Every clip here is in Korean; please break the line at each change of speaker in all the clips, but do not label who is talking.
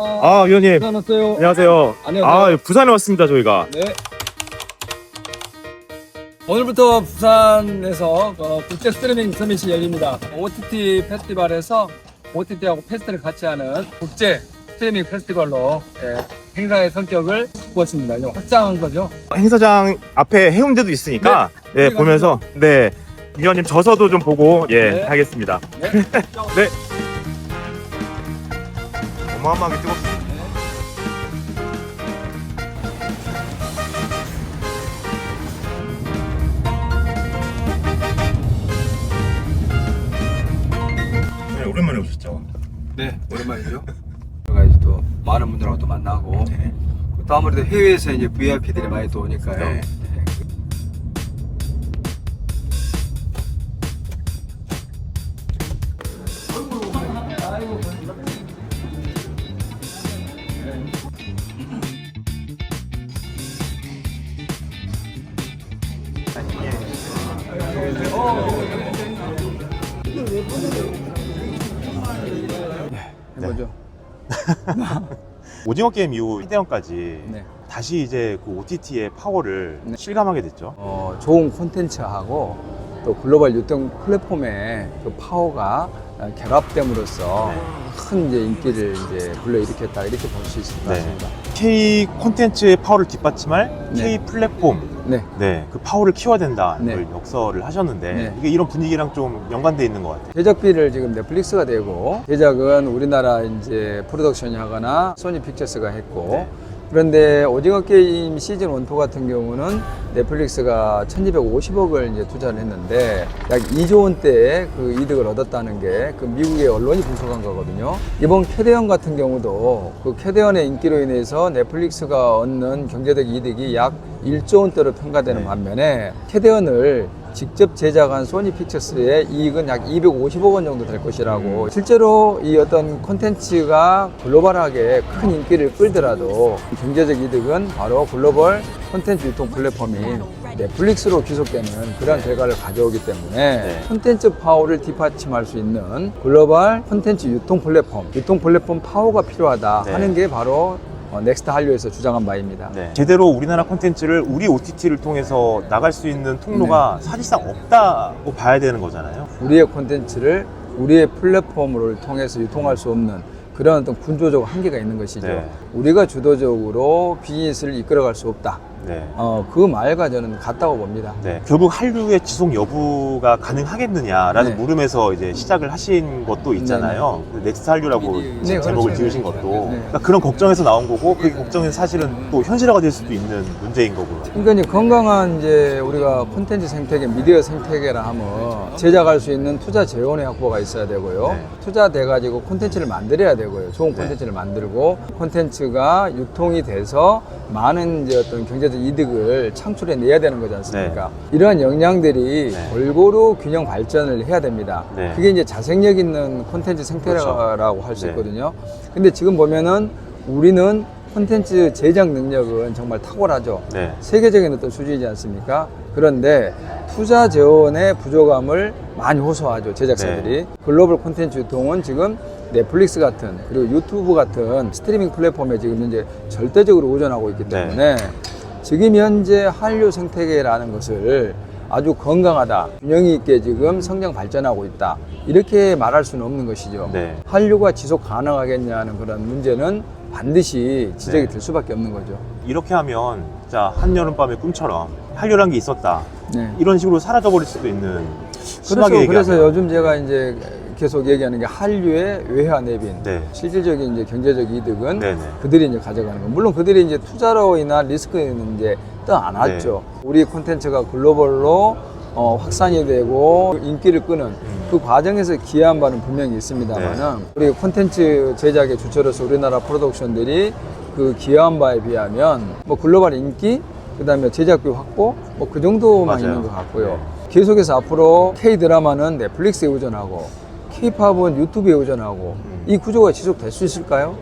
위원님.
부산 왔어요.
안녕하세요.
안녕하세요.
부산에 왔습니다, 저희가.
네. 오늘부터 부산에서 국제 스트리밍 서밋이 열립니다. OTT 페스티벌에서 OTT하고 페스트를 같이 하는 국제 스트리밍 페스티벌로 행사의 성격을 바꿨습니다. 이제 확장한 거죠.
행사장 앞에 해운대도 있으니까,
네,
보면서, 위원님 저서도 좀 보고,
네.
하겠습니다.
네.
네. 어마어마하게 뜨겁습니다. 네, 오랜만에 오셨죠?
네, 오랜만이죠. 제가 이제 또 많은 분들하고 또 만나고, 또 아무래도 해외에서 이제 VIP들이 많이 또 오니까요.
네.
해보죠.
오징어 게임 이후 휴대전까지
네.
다시 이제 그 OTT의 파워를 실감하게 됐죠.
좋은 콘텐츠하고 또 글로벌 유통 플랫폼의 그 파워가 결합됨으로써 큰 이제 인기를 이제 불러일으켰다 이렇게 볼 수 있을 것 같습니다.
K 콘텐츠의 파워를 뒷받침할
네.
K 플랫폼,
네.
그 파워를 키워야 된다는
네.
걸 역설을 하셨는데
네.
이게 이런 분위기랑 좀 연관돼 있는 것 같아요.
제작비를 지금 넷플릭스가 되고 제작은 우리나라 이제 프로덕션이 하거나 소니 픽처스가 했고
네.
그런데 오징어 게임 시즌 1, 2 같은 경우는 넷플릭스가 1250억을 이제 투자를 했는데 약 2조 원대의 그 이득을 얻었다는 게 그 미국의 언론이 분석한 거거든요. 이번 캐대언 같은 경우도 그 캐대언의 인기로 인해서 넷플릭스가 얻는 경제적 이득이 약 1조 원대로 평가되는
네.
반면에 캐대언을 직접 제작한 소니 픽처스의 이익은 약 250억 원 정도 될 것이라고 실제로 이 어떤 콘텐츠가 글로벌하게 큰 인기를 끌더라도 경제적 이득은 바로 글로벌 콘텐츠 유통 플랫폼인 넷플릭스로 귀속되는 그러한 결과를 가져오기 때문에 콘텐츠 파워를 뒷받침할 수 있는 글로벌 콘텐츠 유통 플랫폼 파워가 필요하다 하는 게 바로 넥스트 한류에서 주장한 바입니다.
제대로 우리나라 콘텐츠를 우리 OTT를 통해서 나갈 수 있는 통로가 사실상 없다고 봐야 되는 거잖아요.
우리의 콘텐츠를 우리의 플랫폼을 통해서 유통할 수 없는 그런 어떤 군조적 한계가 있는 것이죠. 우리가 주도적으로 비즈니스를 이끌어갈 수 없다. 그 말과 저는 같다고 봅니다.
결국 한류의 지속 여부가 가능하겠느냐라는 물음에서 이제 시작을 하신 것도 있잖아요. 넥스트 한류라고 제목을 지으신 것도 그러니까 그런 걱정에서 나온 거고 그게 걱정이 사실은 또 현실화가 될 수도 있는 문제인 거고요.
그러니까 이제 건강한 이제 우리가 콘텐츠 생태계, 미디어 생태계라 하면 제작할 수 있는 투자 재원의 확보가 있어야 되고요. 투자돼 가지고 콘텐츠를 만들어야 되고요. 좋은 콘텐츠를 만들고 콘텐츠가 유통이 돼서 많은 이제 어떤 경제적 이득을 창출해 내야 되는 거지 않습니까? 이러한 역량들이 골고루 균형 발전을 해야 됩니다. 그게 이제 자생력 있는 콘텐츠 생태라고 할 수 있거든요. 근데 지금 보면은 우리는 콘텐츠 제작 능력은 정말 탁월하죠. 세계적인 어떤 수준이지 않습니까? 그런데 투자 재원의 부족함을 많이 호소하죠, 제작사들이. 글로벌 콘텐츠 유통은 지금 넷플릭스 같은 그리고 유튜브 같은 스트리밍 플랫폼에 지금 이제 절대적으로 의존하고 있기 때문에 지금 현재 한류 생태계라는 것을 아주 건강하다, 균형이 있게 지금 성장 발전하고 있다 이렇게 말할 수는 없는 것이죠. 한류가 지속 가능하겠냐는 그런 문제는 반드시 지적이 될 수밖에 없는 거죠.
이렇게 하면 진짜 한여름밤의 꿈처럼 한류란 게 있었다 이런 식으로 사라져버릴 수도 있는 심하게
그래서 요즘 제가 이제 계속 얘기하는 게 한류의 외화 내빈, 실질적인 이제 경제적 이득은 그들이 이제 가져가는 거. 물론 그들이 이제 투자로 인한 리스크는 이제 떠 안 왔죠. 우리 콘텐츠가 글로벌로 확산이 되고 인기를 끄는 그 과정에서 기여한 바는 분명히 있습니다만은 우리 콘텐츠 제작의 주체로서 우리나라 프로덕션들이 그 기여한 바에 비하면 뭐 글로벌 인기, 그 다음에 제작비 확보 뭐 그 정도만 있는 것 같고요. 계속해서 앞으로 K-드라마는 넷플릭스에 의존하고 K-팝은 유튜브에 의존하고 이 구조가 지속될 수 있을까요?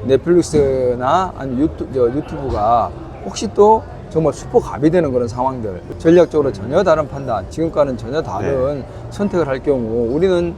넷플릭스나 아니면 유튜브가 혹시 또 정말 슈퍼갑이 되는 그런 상황들, 전략적으로 전혀 다른 판단, 지금과는 전혀 다른 선택을 할 경우 우리는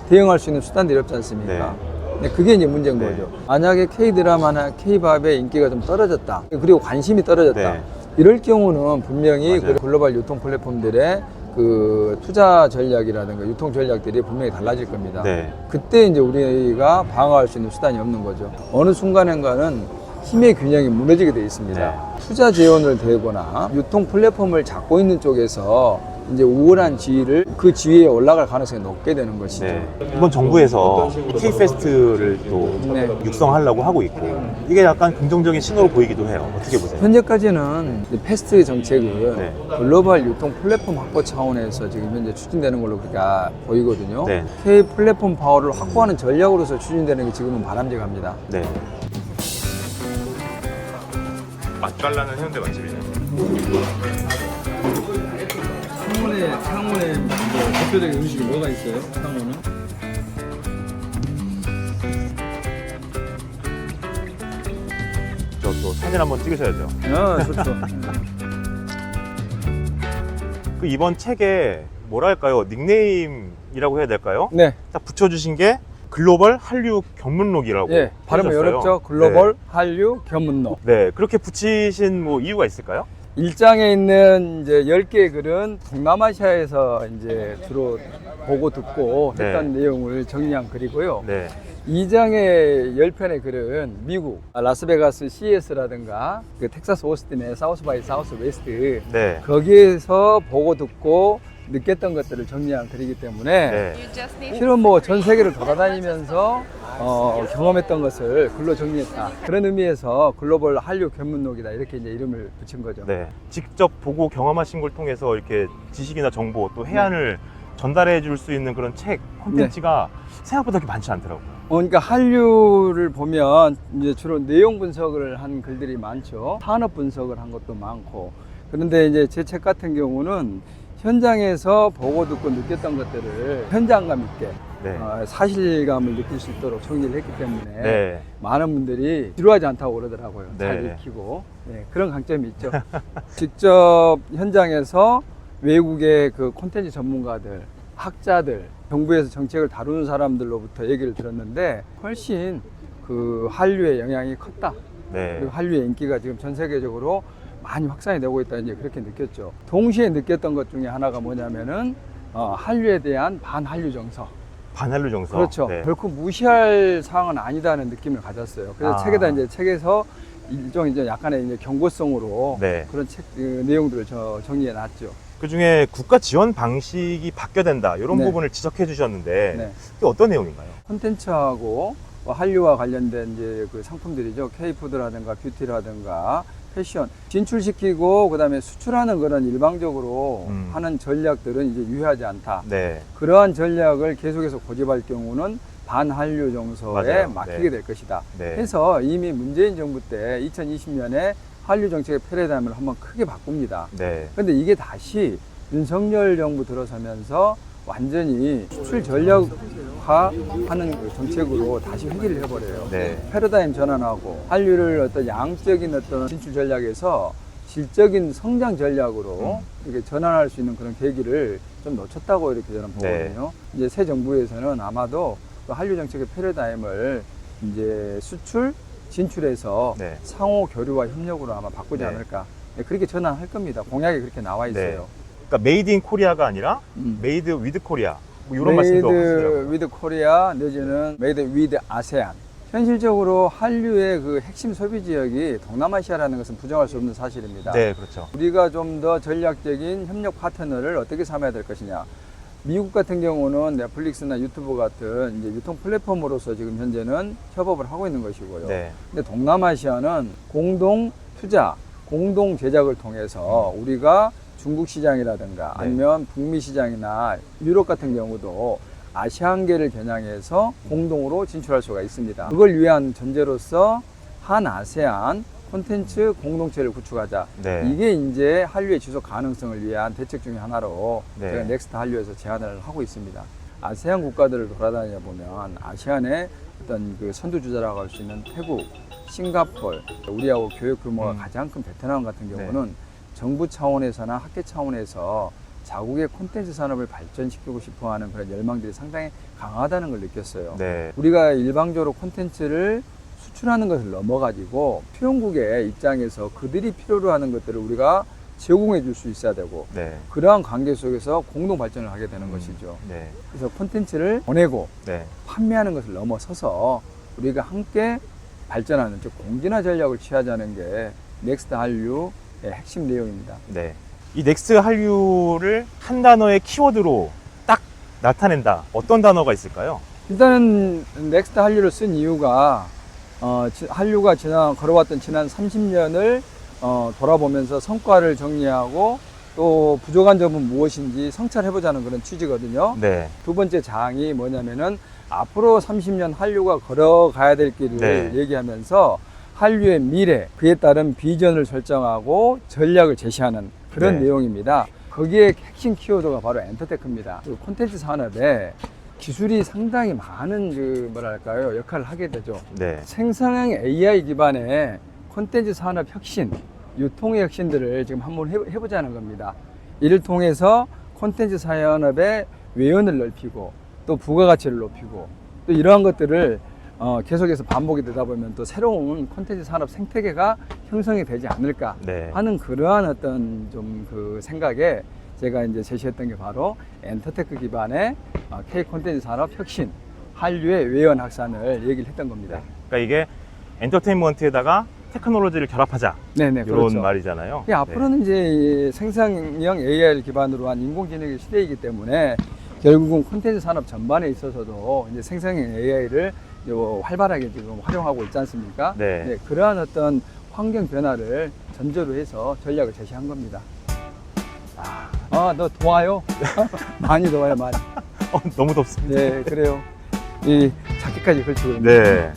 대응할 수 있는 수단들이 없지 않습니까? 근데 그게 이제 문제인
네.
거죠. 만약에 K-드라마나 K-팝의 인기가 좀 떨어졌다. 그리고 관심이 떨어졌다.
네.
이럴 경우는 분명히
맞아요.
그 글로벌 유통 플랫폼들의 그 투자 전략이라든가 유통 전략들이 분명히 달라질 겁니다.
네.
그때 이제 우리가 방어할 수 있는 수단이 없는 거죠. 어느 순간인가는 힘의 균형이 무너지게 돼 있습니다.
네.
투자 재원을 대거나 유통 플랫폼을 잡고 있는 쪽에서 이제 우월한 지위를 그 지위에 올라갈 가능성이 높게 되는 것이죠.
네. 이번 정부에서 K-페스트를 또
네.
육성하려고 하고 있고 이게 약간 긍정적인 신호로 보이기도 해요. 어떻게 보세요?
현재까지는 이 패스트 정책은
네.
글로벌 유통 플랫폼 확보 차원에서 지금 현재 추진되는 걸로 그렇게 보이거든요.
네.
K 플랫폼 파워를 확보하는 전략으로서 추진되는 게 지금은 바람직합니다.
네. 맛깔나는 해운대 맛집이네요.
창원에 대표적인 음식이 뭐가 있어요? 창원은?
저 또 사진 한번 찍으셔야죠.
아, 좋죠.
그 이번 책에 뭐랄까요? 닉네임이라고 해야 될까요?
네.
딱 붙여주신 게 글로벌 한류 견문록이라고.
예, 발음이
해주셨어요.
어렵죠? 글로벌 한류 견문록.
네. 네, 그렇게 붙이신 뭐 이유가 있을까요?
일장에 있는 이제 10개의 글은 동남아시아에서 이제 주로 보고 듣고
네.
했던 내용을 정리한 글이고요.
네.
2장의 10편의 글은 미국, 라스베가스 CES라든가 그 텍사스 오스틴의 사우스 바이 사우스 웨스트
네.
거기에서 보고 듣고 느꼈던 것들을 정리한 글이기 때문에
네.
실은 뭐 전 세계를 돌아다니면서 경험했던 것을 글로 정리했다. 그런 의미에서 글로벌 한류 견문록이다. 이렇게 이제 이름을 붙인 거죠.
네. 직접 보고 경험하신 걸 통해서 이렇게 지식이나 정보 또 해안을 전달해 줄 수 있는 그런 책, 콘텐츠가 생각보다 그렇게 많지 않더라고요.
그러니까 한류를 보면 이제 주로 내용 분석을 한 글들이 많죠. 산업 분석을 한 것도 많고. 그런데 이제 제 책 같은 경우는 현장에서 보고 듣고 느꼈던 것들을 현장감 있게
네.
사실감을 느낄 수 있도록 정리를 했기 때문에
네.
많은 분들이 지루하지 않다고 그러더라고요.
네.
잘 익히고. 네, 그런 강점이 있죠. 직접 현장에서 외국의 그 콘텐츠 전문가들, 학자들, 정부에서 정책을 다루는 사람들로부터 얘기를 들었는데 훨씬 그 한류의 영향이 컸다.
네.
그리고 한류의 인기가 지금 전 세계적으로 많이 확산이 되고 있다 이제 그렇게 느꼈죠. 동시에 느꼈던 것 중에 하나가 뭐냐면은 한류에 대한 반한류 정서.
반한류 정서.
그렇죠.
네.
결코 무시할 사항은 아니다는 느낌을 가졌어요. 그래서 책에서 일종 이제 약간의 이제 경고성으로
네.
그런 책 내용들을 정리해 놨죠.
그 중에 국가 지원 방식이 바뀌어야 된다 이런
네.
부분을 지적해 주셨는데
네.
그게 어떤 내용인가요?
콘텐츠하고 한류와 관련된 이제 그 상품들이죠. K푸드라든가 뷰티라든가 패션 진출시키고 그다음에 수출하는 그런 일방적으로 하는 전략들은 이제 유효하지 않다.
네.
그러한 전략을 계속해서 고집할 경우는 반한류 정서에
맞아요.
막히게
네.
될 것이다.
네.
해서 이미 문재인 정부 때 2020년에 한류 정책의 패러다임을 한번 크게 바꿉니다.
네.
그런데 이게 다시 윤석열 정부 들어서면서 완전히 수출 전략화하는 그 정책으로 다시 회귀를 해버려요.
네.
패러다임 전환하고 한류를 어떤 양적인 어떤 진출 전략에서 질적인 성장 전략으로 이렇게 전환할 수 있는 그런 계기를 좀 놓쳤다고 이렇게 저는 보거든요. 이제 새 정부에서는 아마도 그 한류 정책의 패러다임을 이제 수출 진출해서
네.
상호 교류와 협력으로 아마 바꾸지
네.
않을까. 네, 그렇게 전환할 겁니다. 공약이 그렇게 나와 있어요.
네. 그러니까 메이드 인 코리아가 아니라 메이드 위드 코리아 뭐 이런 말씀도 하시더라고요.
메이드 위드 코리아 내지는 메이드 위드 아세안. 현실적으로 한류의 그 핵심 소비 지역이 동남아시아라는 것은 부정할 수 없는 사실입니다.
네, 그렇죠.
우리가 좀 더 전략적인 협력 파트너를 어떻게 삼아야 될 것이냐. 미국 같은 경우는 넷플릭스나 유튜브 같은 이제 유통 플랫폼으로서 지금 현재는 협업을 하고 있는 것이고요.
네.
근데 동남아시아는 공동 투자, 공동 제작을 통해서 우리가 중국 시장이라든가
네.
아니면 북미 시장이나 유럽 같은 경우도 아시안계를 겨냥해서 공동으로 진출할 수가 있습니다. 그걸 위한 전제로서 한 아세안 콘텐츠 공동체를 구축하자.
네.
이게 이제 한류의 지속 가능성을 위한 대책 중에 하나로
네.
제가 넥스트 한류에서 제안을 하고 있습니다. 아세안 국가들을 돌아다녀 보면 아시안의 어떤 그 선두주자라고 할 수 있는 태국, 싱가포르, 우리하고 교육 규모가 가장 큰 베트남 같은 경우는 정부 차원에서나 학계 차원에서 자국의 콘텐츠 산업을 발전시키고 싶어하는 그런 열망들이 상당히 강하다는 걸 느꼈어요.
네.
우리가 일방적으로 콘텐츠를 수출하는 것을 넘어가지고 수용국의 입장에서 그들이 필요로 하는 것들을 우리가 제공해 줄 수 있어야 되고
네.
그러한 관계 속에서 공동 발전을 하게 되는 것이죠.
네.
그래서 콘텐츠를 보내고
네.
판매하는 것을 넘어서서 우리가 함께 발전하는 즉 공진화 전략을 취하자는 게 넥스트 한류의 핵심 내용입니다.
네. 이 넥스트 한류를 한 단어의 키워드로 딱 나타낸다. 어떤 단어가 있을까요?
일단은 넥스트 한류를 쓴 이유가 한류가 걸어왔던 지난 30년을 돌아보면서 성과를 정리하고 또 부족한 점은 무엇인지 성찰해보자는 그런 취지거든요.
네.
두 번째 장이 뭐냐면은 앞으로 30년 한류가 걸어가야 될 길을
네.
얘기하면서 한류의 미래, 그에 따른 비전을 설정하고 전략을 제시하는 그런
네.
내용입니다. 거기에 핵심 키워드가 바로 엔터테크입니다. 그 콘텐츠 산업에 기술이 상당히 많은 역할을 하게 되죠.
네.
생성형 AI 기반의 콘텐츠 산업 혁신, 유통의 혁신들을 지금 한번 해보자는 겁니다. 이를 통해서 콘텐츠 산업의 외연을 넓히고 또 부가가치를 높이고 또 이러한 것들을 계속해서 반복이 되다 보면 또 새로운 콘텐츠 산업 생태계가 형성이 되지 않을까
네.
하는 그러한 어떤 좀 그 생각에 제가 이제 제시했던 게 바로 엔터테크 기반의 K 콘텐츠 산업 혁신, 한류의 외연 확산을 얘기를 했던 겁니다.
그러니까 이게 엔터테인먼트에다가 테크놀로지를 결합하자.
네네,
이런
그렇죠.
말이잖아요.
앞으로는 이제 이 생성형 AI를 기반으로 한 인공지능의 시대이기 때문에 결국은 콘텐츠 산업 전반에 있어서도 이제 생성형 AI를 활발하게 지금 활용하고 있지 않습니까?
네.
그러한 어떤 환경 변화를 전제로 해서 전략을 제시한 겁니다. 너 더워요? 많이 더워요, 많이.
너무 덥습니다.
네, 그래요. 이 자켓까지 걸치고 있는.
네.